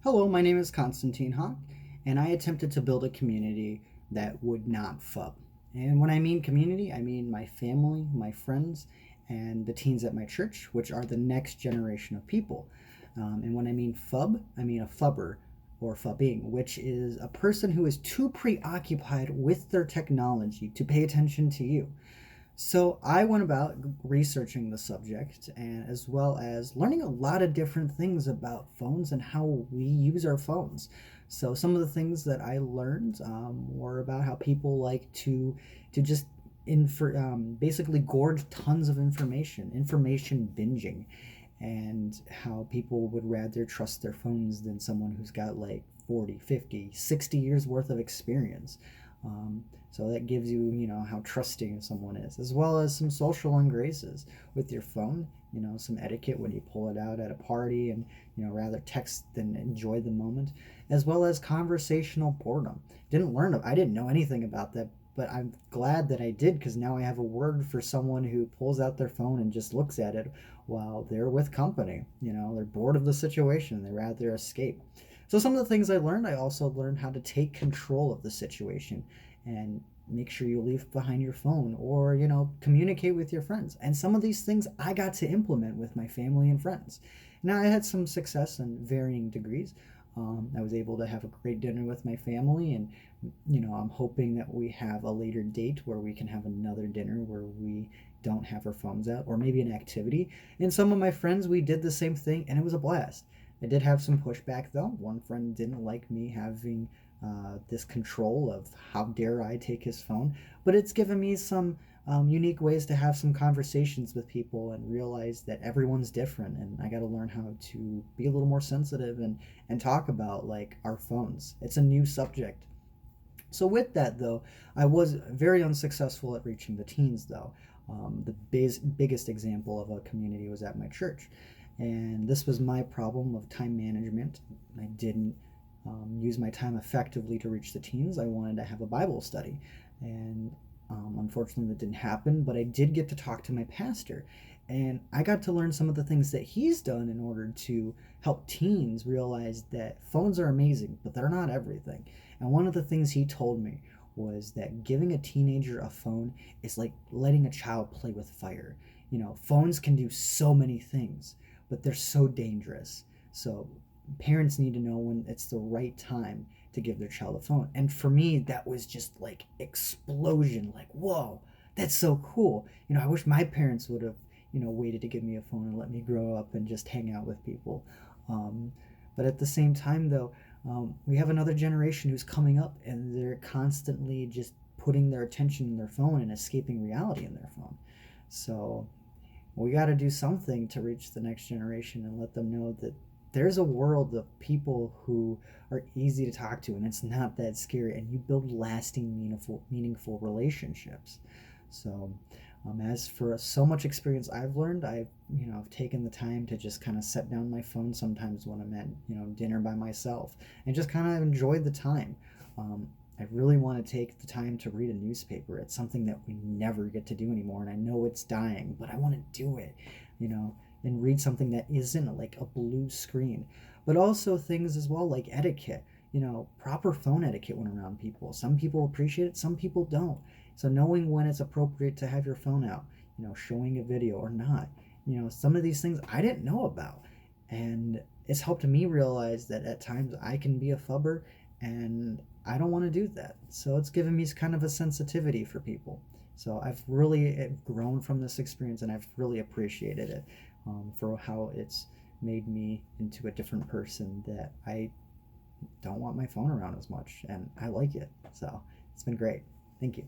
Hello, my name is Constantine Hawk, and I attempted to build a community that would not FUB. And when I mean community, I mean my family, my friends, and the teens at my church, which are the next generation of people. And when I mean FUB, I mean a FUBber or FUBing, which is a person who is too preoccupied with their technology to pay attention to you. So I went about researching the subject and as well as learning a lot of different things about phones and how we use our phones. So some of the things that I learned were about how people like to just basically gorge tons of information binging, and how people would rather trust their phones than someone who's got like 40, 50, 60 years worth of experience. So that gives you, how trusting someone is, as well as some social ungraces with your phone. Some etiquette when you pull it out at a party, and rather text than enjoy the moment, as well as conversational boredom. I didn't know anything about that, but I'm glad that I did, because now I have a word for someone who pulls out their phone and just looks at it while they're with company. They're bored of the situation, they rather escape. So some of the things I also learned how to take control of the situation and make sure you leave behind your phone, or communicate with your friends. And some of these things I got to implement with my family and friends. Now I had some success in varying degrees. I was able to have a great dinner with my family, and I'm hoping that we have a later date where we can have another dinner where we don't have our phones out, or maybe an activity. And some of my friends, we did the same thing, and it was a blast. I did have some pushback though. One friend didn't like me having this control of how dare I take his phone, but it's given me some unique ways to have some conversations with people and realize that everyone's different, and I got to learn how to be a little more sensitive and talk about like our phones. It's a new subject. So with that though, I was very unsuccessful at reaching the teens though. The biggest example of a community was at my church, and this was my problem of time management. I didn't use my time effectively to reach the teens. I wanted to have a Bible study, and unfortunately that didn't happen. But I did get to talk to my pastor, and I got to learn some of the things that he's done in order to help teens realize that phones are amazing, but they're not everything. And one of the things he told me was that giving a teenager a phone is like letting a child play with fire. Phones can do so many things, but they're so dangerous. So parents need to know when it's the right time to give their child a phone. And for me, that was just like explosion, like, whoa, that's so cool. I wish my parents would have, waited to give me a phone and let me grow up and just hang out with people. Um, but at the same time, though, we have another generation who's coming up, and they're constantly just putting their attention in their phone and escaping reality in their phone. So we got to do something to reach the next generation and let them know that there's a world of people who are easy to talk to, and it's not that scary, and you build lasting meaningful relationships. So as for so much experience I've learned, I've taken the time to just kind of set down my phone sometimes when I'm at dinner by myself, and just kind of enjoy the time. um, I really want to take the time to read a newspaper. It's something that we never get to do anymore, and I know it's dying, but I want to do it, you know, and read something that isn't like a blue screen. But also things as well like etiquette, proper phone etiquette when around people. Some people appreciate it, some people don't. So knowing when it's appropriate to have your phone out, showing a video or not, some of these things I didn't know about. And it's helped me realize that at times I can be a fubber, and I don't want to do that. So it's given me kind of a sensitivity for people. So I've really grown from this experience, and I've really appreciated it, for how it's made me into a different person, that I don't want my phone around as much, and I like it. So it's been great. Thank you.